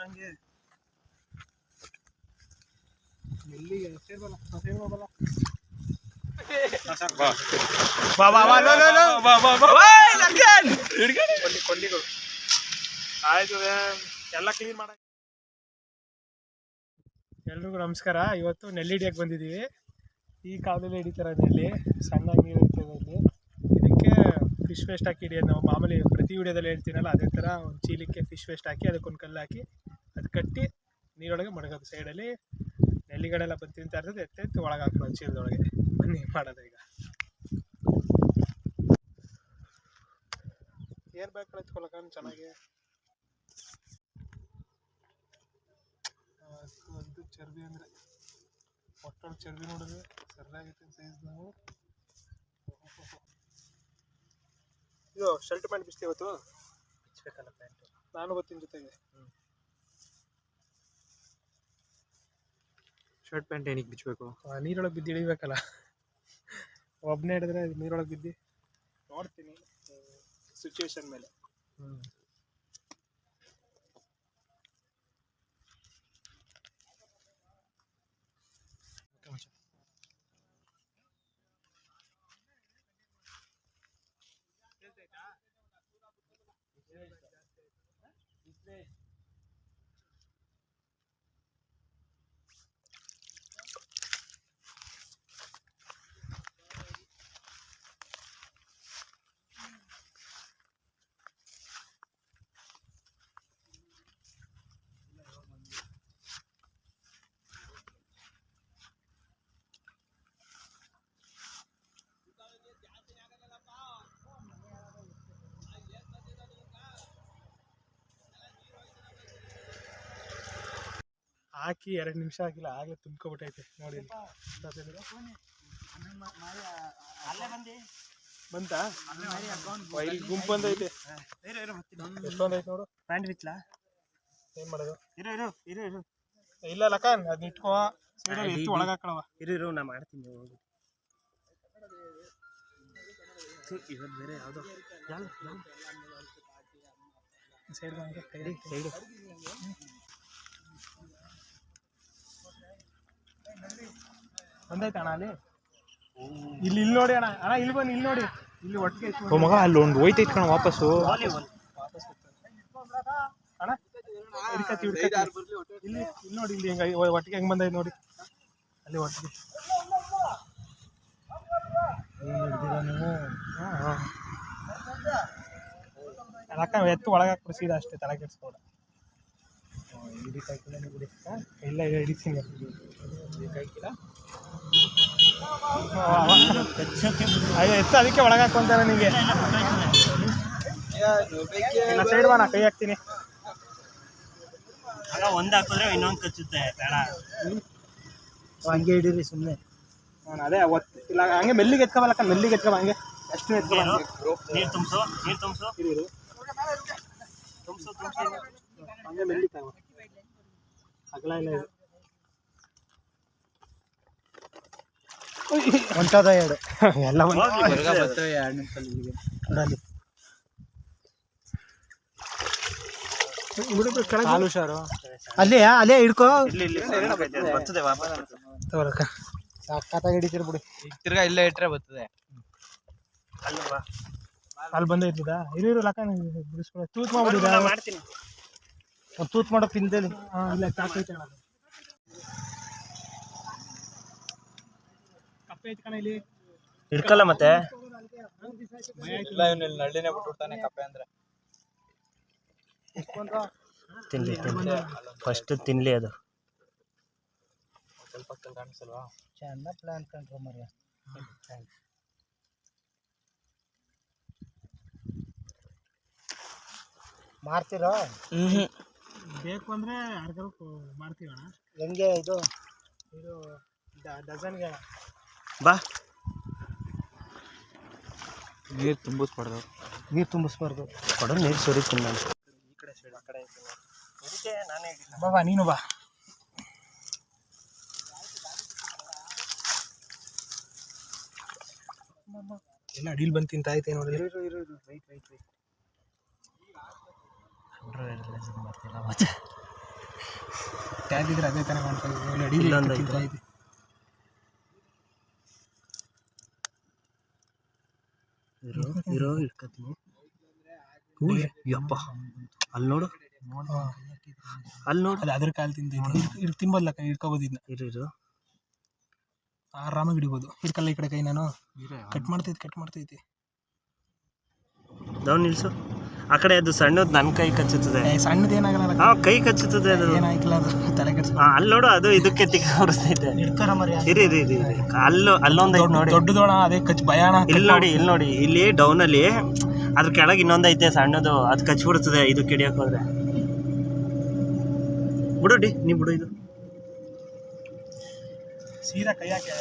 ಹಂಗೆ ಎಲ್ಲಿಗೆ ಸೇರ್ಬಲ್ಲ ಸೇರ್ಬೋದಲ್ಲ. ಕೊಂಡಿಗಳು ಆಯ್ತು ಎಲ್ಲ ಕ್ಲೀನ್ ಮಾಡ. ಎಲ್ರಿಗೂ ನಮಸ್ಕಾರ. ಇವತ್ತು ನೆಲ್ಲಿ ಹಿಡಿಯಕ್ಕೆ ಬಂದಿದ್ದೀವಿ. ಈ ಕಾಲದಲ್ಲಿ ಹಿಡಿತಾರೆ ನೆಲ್ಲಿ, ಸಣ್ಣ ನೀರು ಇರ್ತದೆ ಇಲ್ಲಿ. ಇದಕ್ಕೆ ಫಿಶ್ ವೇಸ್ಟ್ ಹಾಕಿ ಹಿಡಿಯೋದು. ನಾವು ಮಾಮೂಲಿ ಪ್ರತಿ ವಿಡಿಯೋದಲ್ಲಿ ಹೇಳ್ತೀನಲ್ಲ, ಅದೇ ಥರ ಒಂದು ಚೀಲಕ್ಕೆ ಫಿಶ್ ವೇಸ್ಟ್ ಹಾಕಿ ಅದಕ್ಕೊಂದು ಕಲ್ಲು ಹಾಕಿ ಅದು ಕಟ್ಟಿ ನೀರೊಳಗೆ ಮಡಗೋದು. ಸೈಡಲ್ಲಿ ನೆಲ್ಲಿಗಳೆಲ್ಲ ಬಂದು ತಿಂತಾ ಇರ್ತದೆ, ಎತ್ತೆತ್ತು ಒಳಗೆ ಹಾಕೋದು ಚೀಲದೊಳಗೆ. ಬನ್ನಿ ಮಾಡೋದು. ಈಗ ಏನು ಬೇಕು ಎತ್ಕೊಳಕ ಚೆನ್ನಾಗಿ. ಅದು ಚರ್ಬಿ ಅಂದರೆ ಒಟ್ಟೊಳಗೆ ಚರ್ಬಿ ನೋಡಿದ್ರೆ ಸರಿಯಾಗೈತೆ ಸೈಜ್. ನಾವು ಇದು ಶರ್ಟ್ ಪ್ಯಾಂಟ್ ಬಿಸ್ತಿ ಇವತ್ತು ಬಿಚ್ಚಬೇಕಲ್ಲ ಪ್ಯಾಂಟು. ನಾನು ಗೊತ್ತಿನ ಜೊತೆಗೆ ಶರ್ಟ್ ಪ್ಯಾಂಟ್ ಏನಕ್ಕೆ ಬಿಚ್ಚಬೇಕು? ನೀರೊಳಗೆ ಬಿದ್ದು ಹಿಡಿಬೇಕಲ್ಲ. ಒಬ್ಬನೇ ಹಿಡಿದ್ರೆ ನೀರೊಳಗೆ ಬಿದ್ದು ನೋಡ್ತೀನಿ ಸಿಚುವೇಶನ್ ಮೇಲೆ. ಹಾಕಿ 2 ನಿಮಿಷ ಆಗಿಲ್ಲ, ಆಗಲೇ ತುಂಬ್ಕೊಬಿಟ್ಟೈತೆ ನೋಡಿ. ಬಂತಾ ಇಲ್ಲಿ ಗುಂಪು ಬಂದೈತೆ. ಎಷ್ಟೊಂದೈತೆ ನೋಡು. ಪ್ಯಾಂಟ್ ಬಿಚ್ಚಲಾ? ಏನು ಮಾಡೋದು? ಇಲ್ಲ ಲಕ್ಕನ್ ಅದನ್ನ ಇಟ್ಕೋ, ಸೈಡಲ್ಲಿ ಎತ್ತು ಒಳಗೆ ಹಾಕೊಳ್ಳವ. ಇರು ನಾ ಮಾಡ್ತೀನಿ. ಇವತ್ತು ಬೇರೆ ಯಾವುದೋ ಸೈಡ್ ಹಂಗೆ ಸೈಡು ಬಂದೈತೆ ಅಣ್ಣ. ಅಲ್ಲಿ ಇಲ್ಲಿ ನೋಡಿ ಅಣ್ಣ. ಇಲ್ಲಿ ಬನ್ನಿ, ಇಲ್ಲಿ ನೋಡಿ. ಇಲ್ಲಿ ಒಟ್ಟಿಗೆ ಮಗ ಅಲ್ಲಿ ಒಂದು ಹೋಯ್ತೈತೆ ಕಣ ವಾಪಸ್ಸು. ಅಣ್ಣ ಹಿಡ್ಕತ್ತಿ ಇಲ್ಲಿ ನೋಡಿ. ಇಲ್ಲಿ ಹೆಂಗೆ ಒಟ್ಟಿಗೆ ಹೆಂಗೆ ಬಂದೈತೆ ನೋಡಿ. ಅಲ್ಲಿ ಒಟ್ಟಿಗೆ ಅಕ್ಕ ಎತ್ತು ಒಳಗೆ ಹಾಕ್ಬಿಡು ಸೀದಾ, ಅಷ್ಟೇ. ತಲೆ ಕೆಡ್ಸ್ಕೊಡ. ಇಲ್ಲ ಹಿಡಿತೀನಿ. ಎತ್ತು ಅದಕ್ಕೆ ಒಳಗೆ ಹಾಕೊಂತಾರೆ ನಿಮಗೆ. ಸೈಡ್ ಬಾ, ನಾ ಕೈ ಹಾಕ್ತೀನಿ. ಆಗ ಒಂದು ಹಾಕಿದ್ರೆ ಇನ್ನೊಂದು ಕಚ್ಚುತ್ತೆ. ಬೇಡ ಹಂಗೆ ಹಿಡೀರಿ ಸುಮ್ಮನೆ. ಅದೇ ಇಲ್ಲ, ಹಂಗೆ ಮೆಲ್ಲಿಗೆ ಎತ್ಕೊಬಲ್ಲಕ್ಕ. ಮೆಲ್ಲಿಗೆ ಎತ್ಕೊಬ, ಹಂಗೆ ಅಷ್ಟು ಎತ್ಕೊಬ. ನೀರು ತುಂಬಿಸು, ನೀರು ತುಂಬಿಸು, ಇರು ತುಂಬಿಸು ಹಂಗೆ ಮೆಲ್ಲಿ ತಗೋ. ಅಗಲ ಇಲ್ಲ ಇದು. ಹೊಂಟದ ಎರಡು ಎಲ್ಲ ಬರ್ತವೆ 2 ನಿಮಿಷದಲ್ಲಿ. ಅಲ್ಲೇ ಹಿಡ್ಕೋ. ಬರ್ತದೆ ವಾಪಸ್ ಸಕ್ಕತ್ತಾಗಿ ಹಿಡಿತೀರಿ ಬಿಡಿ. ತಿರ್ಗಾ ಇಲ್ಲೇ ಇಟ್ಟರೆ ಬರ್ತದೆ. ಅಲ್ಲಿ ಬಂದೈತದ. ಇರು ಲಕ್ಕ ಬಿಡಿಸ್ಕೊಳ. ತೂತ್ ಮಾಡ್ಬಿಡಿದ. ಮಾಡ್ತೀನಿ. ಒಂದು ತೂತ್ ಮಾಡೋ ಪಿಂದಲ್ಲಿ. ಇಲ್ಲ ಚಾಕೈತೆ ಕಪ್ಪೆ ಐತೆ ಕಣ ಇಲ್ಲಿ. ಹಿಡ್ಕಲ್ಲ ಮತ್ತೆ. ಇಲ್ಲ ಇವನಲ್ಲಿ ನಳ್ಳಿನೇ ಬಿಟ್ಬಿಡ್ತಾನೆ ಕಪ್ಪೆ ಅಂದ್ರೆ. ತಿನ್ಲಿ ಫಸ್ಟ್ ತಿನ್ಲಿ. ಅದು ಸ್ವಲ್ಪ ಕಾಣಿಸಲ್ವಾ? ಚೆನ್ನಾಗಿ ಪ್ಲಾನ್ ಕಂಡ್ರು ಮರ್ಯ. ಮಾಡ್ತೀರಾ? ಬೇಕು ಅಂದರೆ ಯಾರಿಗಾರು ಮಾಡ್ತೀವಣ್ಣ. ಹೆಂಗೆ ಇದು ಡಜನ್ಗೆ ಬಾ. ನೀರು ತುಂಬಿಸ್ಬಾರ್ದು. ನೀರು ತುಂಬಿಸ್ಬಾರ್ದು. ಕೊಡೋ ನೀರು ಸುರಿತೀನಿ ನಾನು. ಈ ಕಡೆ ಸೈಡ್, ಆ ಕಡೆ ನಾನೇ ಬಾ ನೀನು ಬಾ. ಎಲ್ಲ ಅಡಿಲ್ ಬಂದು ತಿಂತಾಯ್ತೆ ನೋಡಿ. ಮಾಡ್ತಿಲ್ಲ ಮತ್ತೆ. ಟ್ಯಾಗ್ ಇದ್ರೆ ಅದೇ ತಾನೇ ಮಾಡ್ತಾ ಇದ್ದೀವಿ. ಇಲ್ಲೊಂದು ಅಡಿ ಐತೆ. ಇರೋ ಇಟ್ಕೊತೀನಿ. ಯಪ್ಪ ಅಲ್ಲಿ ನೋಡು, ಅಲ್ಲಿ ನೋಡು, ಅದು ಅದ್ರ ಕಾಲು ತಿಂತೈತಿ. ಇದು ತಿನ್ಬೋದ್ಲ, ಕೈ ಇಟ್ಕೋಬೋದು. ಇದನ್ನ ಇರು ಆರಾಮಾಗಿ ಹಿಡಿಬೋದು. ಇಟ್ಕಲ್ಲ ಈ ಕಡೆ ಕೈ, ನಾನು ಕಟ್ ಮಾಡ್ತೈತಿ. ನಾವು ನಿಲ್ಸು. ಆ ಕಡೆ ಅದು ಸಣ್ಣದು ನನ್ನ ಕೈ ಕಚ್ಚುತ್ತದೆ. ಸಣ್ಣದು ಏನಾಗಲ್ಲ, ಹಾಂ ಕೈ ಕಚ್ಚುತ್ತದೆ ಅದು. ಏನಾಗಿಲ್ಲ, ಅದು ತಲೆ ಕೆಡ್ಸ. ಅಲ್ಲಿ ನೋಡು, ಅದು ಇದಕ್ಕೆ ತಿಕ್ಕ ಹೊರಿಸ್ತೈತೆ. ಹಿಡ್ಕರ ಮರಿ. ಇರಿ ಅಲ್ಲೊಂದು ಐತೆ ನೋಡಿ, ದೊಡ್ಡದೋಣ, ಅದೇ ಕಚ್ ಭಯಾಣ. ಇಲ್ಲಿ ನೋಡಿ ಇಲ್ಲಿ ಡೌನಲ್ಲಿ ಅದ್ರ ಕೆಳಗೆ ಇನ್ನೊಂದು ಐತೆ ಸಣ್ಣದು, ಅದು ಕಚ್ಬಿಡ್ತದೆ ಇದು ಕಿಡಿಯಕ್ಕೆ ಹೋದ್ರೆ. ಬಿಡು ನೀ ಬಿಡು. ಇದು ಸೀದಾ ಕೈ ಹಾಕಿ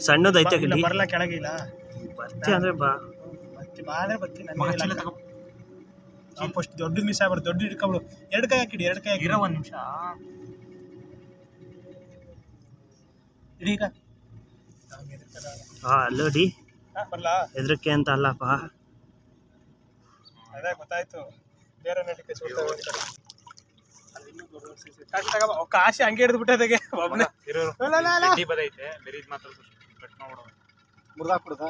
ಸಣ್ಣದು ಐತೆ ಕಿಡಿ. ಬರಲ್ಲ ಕೆಳಗೆ. ಇಲ್ಲ ಬರ್ತಿ ಅಂದ್ರೆ ಬಾ ಅಂದ್ರೆ ಬತ್ತಿ. ಫಸ್ಟ್ ದೊಡ್ಡದು ಮಿಸ್ ಆಗ್ಬಾರ್ದು. ದೊಡ್ಡ ಹಿಡ್ಕೊಬಿಡು. ಎರಡು ಕೈ ಹಾಕಿಡಿ. ಇರೋ ಒಂದು ನಿಮಿಷ. ಈಗ ಅಲ್ಲೋಡಿ, ಬರಲ್ಲ ಹೆದರಿಕೆ ಅಂತ ಅಲ್ಲಪ್ಪ. ಅದೇ ಗೊತ್ತಾಯ್ತು. ಬೇರೆ ನಟಿಕೆ ಕಾಶಿ ಹಂಗೆ ಹಿಡಿದು ಬಿಟ್ಟದಾಗೆ ಒಬ್ಬನೇ ಮುರಿದಾಕ್ಬಿಡುದ.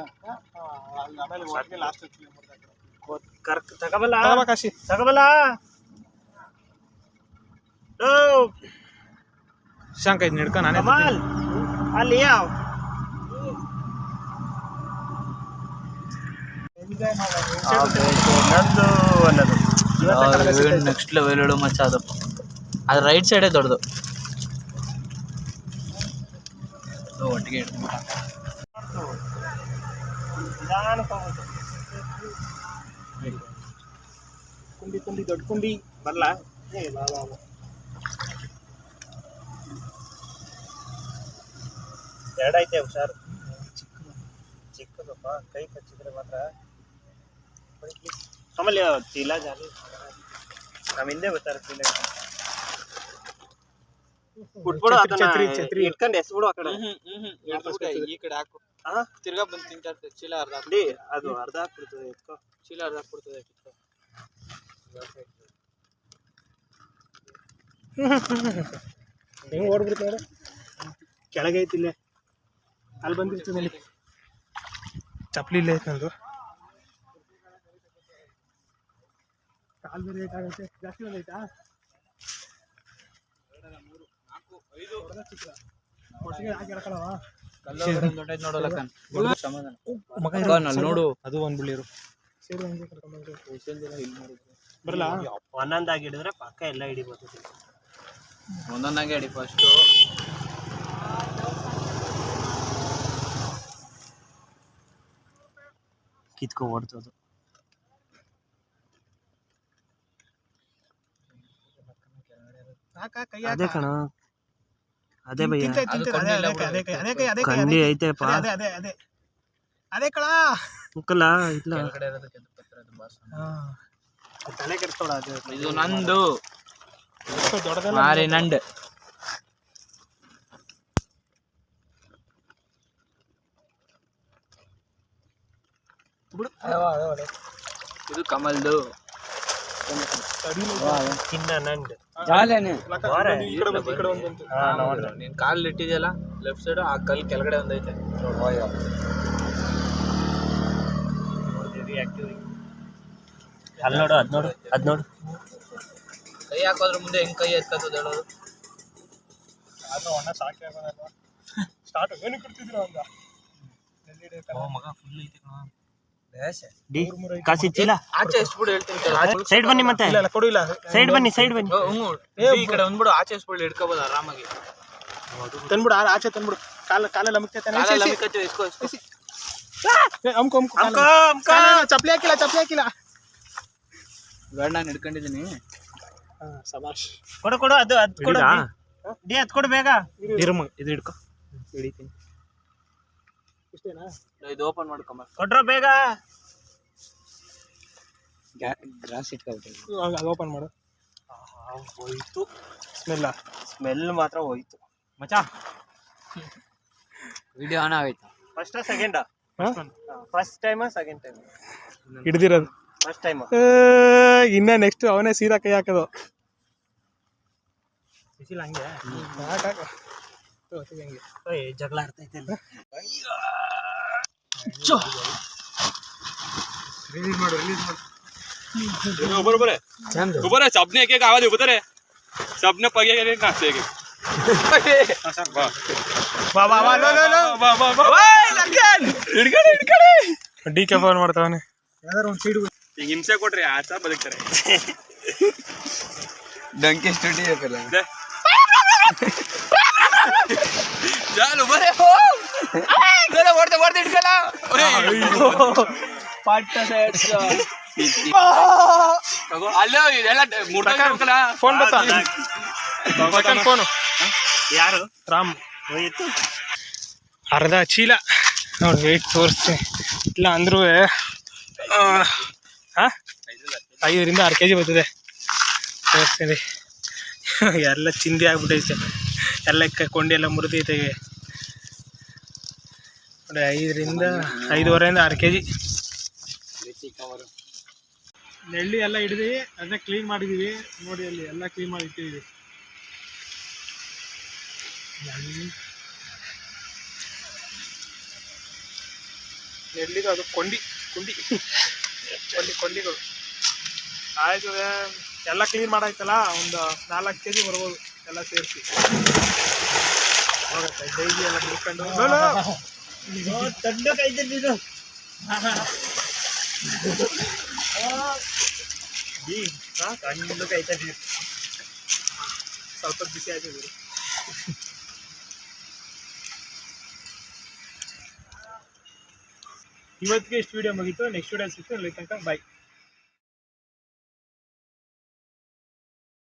ಆಮೇಲೆ ಲಾಸ್ಟ್ ತಗೋಬಲ್ಲ ಕಾಶಿ ತಗೋಬಲ್ಲ. ಶಂಕ ಇದ್ ಹಿಡ್ಕ ನಾನೇ ಅಲ್ಲಿ ಯಾವ ನೆಕ್ಸ್ಟ್ ಲೆವೆಲ್ ಹೇಳು ಮಚ್ಚ. ಅದು ರೈಟ್ ಸೈಡೇ ದೊಡ್ಡದು. ಒಟ್ಟಿಗೆ ಕುಂಡಿ ದೊಡ್ಡ ಕುಂಡಿ ಬರ್ಲಾ. ಎರಡೈತೆ ಹುಷಾರು. ಚಿಕ್ಕದಪ್ಪ, ಕೈ ಕಚ್ಚಿದ್ರೆ ಮಾತ್ರ ಆಮೇಲೆ ಚೀಲ ಜಾಲಿ ನಮ್ಮ ಹಿಂದೆ ಬರ್ತಾರೆ. ಚೀಲ ಬಿಟ್ಬಿಡು, ಛತ್ರಿ ಇಟ್ಕೊಂಡು ಎಸ್ಬಿಡು. ಆ ಕಡೆ ಈ ಕಡೆ ಹಾಕು. ತಿರ್ಗಾ ಬಂದು ತಿಂತಾ ಇರ್ತದೆ. ಚೀಲ ಅರ್ಧ ಅದು ಅರ್ಧ ಹಾಕ್ಬಿಡ್ತದೆ. ಎತ್ಕೋ, ಚೀಲ ಅರ್ಧ ಹಾಕ್ಬಿಡ್ತದೆ. ಹೆಂಗ್ ಓಡ್ಬಿಡ್ತು ನೋಡು. ಕೆಳಗೆ ಐತಿಲ್ಲೇ, ಅಲ್ಲಿ ಬಂದಿರ್ತದೆ. ಅಲ್ಲಿ ಚಪ್ಪಲಿ ಇಲ್ಲೇ ಐತೆ ನಂದು. ಕಾಲು ಬೇರೆ ರೇಟ್ ಆಗುತ್ತೆ. ಜಾಸ್ತಿ ಬಂದೈತಾ? ಒಟ್ಟಿಗೆ ಹಾಕಿ ಎಳ್ಕೊಳವ. ನೋಡು, ಅದು ಒಂದು ಬಿಳಿರು ಬರಲ್ಲ. ಒಂದೊಂದಾಗಿ ಹಿಡಿದ್ರೆ ಪಕ್ಕ ಎಲ್ಲ ಹಿಡಿಬೋದು. ಒಂದೊಂದಾಗೆ ಅಡಿ. ಫಸ್ಟು ಕಿತ್ಕೊ ಓಡ್ತದು. ಅದೇ ಕಣ, ಅದೇ ಭಯ್ಯ, ಕಂಡಿ ಐತೆಪ್ಪ. ಅದೇ ಕಳ ಮುಕ್ಕಲ್ಲ ಇಲ್ಲ, ತಲೆ ಕೆಡ್ಸ್ಕೊಳ. ಇದು ನಂದು ದೊಡ್ಡದಲ್ಲ ಮಾರಿ ನಂಡು. ಇದು ಕಮಲ್ದು. ಚಿನ್ನ ನಂಡು. ನೀನ್ ಕಾಲ್ ಇಟ್ಟಿದ್ಯಲ್ಲ ಲೆಫ್ಟ್ ಸೈಡ್, ಆ ಕಲ್ ಕೆಳಗಡೆ ಒಂದೈತೆ. ಅಲ್ಲಿ ನೋಡು, ಅದ್ ನೋಡು. ಕೈ ಹಾಕೋದ್ರ ಮುಂದೆ ಹೆಂಗ್ ಕೈ ಎತ್ಕೋತದ ಹೇಳೋದು. ಅದು ಅಣ್ಣ ಸಾಕಿ ಆಗೋದಲ್ವಾ. ಸ್ಟಾರ್ಟ್ ಏನು ಕೊಡ್ತಿದ್ರು ಅಂತ. ಮಗ ಫುಲ್ ಐತೆ ಕಣ. ಕಾಸಿ ಚೀಲ ಆಚೆ ಎಸ್ಬಿಡು ಹೇಳ್ತೀನಿ. ಸೈಡ್ ಬನ್ನಿ, ಮತ್ತೆ ಇಲ್ಲ ಕೊಡು. ಇಲ್ಲ ಸೈಡ್ ಬನ್ನಿ. ಈ ಕಡೆ ಒಂದ್ಬಿಡು, ಆಚೆ ಎಸ್ಬಿಡು ಹಿಡ್ಕೋಬೋದು ಆರಾಮಾಗಿ. ತಂದ್ಬಿಡು, ಆಚೆ ತಂದ್ಬಿಡು. ಕಾಲೆಲ್ಲ ಮುಕ್ತಾನೆ. ಚಪ್ಪಲಿ ಹಾಕಿಲ್ಲ. ಬೇಡ, ನಾನು ಹಿಡ್ಕೊಂಡಿದ್ದೀನಿ. ಸಬಾಷ್. ಕೊಡು ಅದು ಕೊಡು. ಅದ್ ಕೊಡು ಬೇಗ. ಇದು ಹಿಡ್ಕೊ, ಹಿಡಿತೀನಿ. ಇಷ್ಟೇನಾ? ಇದು ಓಪನ್ ಮಾಡ್ಕೊಂಬ. ಕೊಡ್ರೋ ಬೇಗ. ಗ್ರಾಸ್ ಇಟ್ಕೊಬಿಟ್ಟು ಅದು ಓಪನ್ ಮಾಡು. ಹೋಯ್ತು ಸ್ಮೆಲ್ ಮಾತ್ರ ಹೋಯ್ತು ಮಚಾ. ವಿಡಿಯೋ ಆನ್ ಆಗೈತೆ. First second? First time second time ಹಿಡ್ದಿರೋದು. First time. ಇನ್ನ ನೆಕ್ಸ್ಟ್ ಅವನೇ ಸೀದಾ ಕೈ ಹಾಕೋದು. ಸುಶೀಲ್ ಹಂಗೆ ಸಾಕಾಗ ಹಂಗೆ ಓಯ್ ಜಗಳ ಆಡ್ತೈತೆ ರಿಲೀಸ್ ಮಾಡು बरोबर आहे बरोबर आहे सबने एक एक आवाज उभं रे सबने पगे गेले नाचते एक ಬಾ ಬಾ ಬಾ ಲೋ ಲೋ ಲೋ ಡಿ ಕೆ ಫೋನ್ ಮಾಡ್ತಾವನೆ ಯಾವ್ದಾರು ಒಂದು ಸೀಡ್ ಈಗ ಹಿಂಸೆ ಕೊಟ್ರಿ ಆತ ಬದುಕ್ತಾರೆ डंकी स्टुडिओ केला चाल उभं रे हो चला वरते वरते इटकला ಅಲ್ಲೋ ಇದೆಲ್ಲ ಮೂರ್ತ ಫೋನ್ ಬತ್ತಾ ಸೆಕೆಂಡ್ ಫೋನು ಯಾರು ರಾಮ್ ಹೋಯ್ತು ಅರ್ಧ ಚೀಲ ನೋಡಿ ವೆಯ್ಟ್ ತೋರಿಸ್ತೀನಿ ಇಲ್ಲ ಅಂದ್ರೂ 5 6 kg ಬರ್ತದೆ ತೋರಿಸ್ತೀನಿ ಎಲ್ಲ ಚಿಂದಿ ಆಗ್ಬಿಟ್ಟೈತೆ ಎಲ್ಲ ಕೊಂಡಿ ಎಲ್ಲ ಮುರಿದೈತೆ ನೋಡಿ 5.5 6 kg ನೆಳ್ಳಿ ಎಲ್ಲ ಹಿಡಿದೀವಿ ಅದನ್ನ ಕ್ಲೀನ್ ಮಾಡಿದೀವಿ ನೋಡಿ ಅಲ್ಲಿ ಎಲ್ಲ ಕ್ಲೀನ್ ಮಾಡಿ ಇಟ್ಟಿದ್ದೀವಿ ನೆಳ್ಳಿದು ಅದು ಕೊಂಡಿಗಳು ಆಯ್ತು ಎಲ್ಲ ಕ್ಲೀನ್ ಮಾಡಾಯ್ತಲ್ಲ ಒಂದು 4 kg ಬರ್ಬೋದು ಎಲ್ಲ ಸೇರಿಸಿ ಹೋಗುತ್ತೆ ಡೈಲಿ ಎಲ್ಲ ಬಿಡ್ಕೊಂಡು ಸ್ವಲ್ಪ ಬಿಸಿ ಆಯ್ತು ಇವತ್ತಿಗೆ ಇಷ್ಟು ವಿಡಿಯೋ ಮುಗೀತು ನೆಕ್ಸ್ಟ್ ವಿಡಿಯೋ ಸಿಗ್ತು ಅಲ್ಲಿ ತನಕ ಬಾಯ್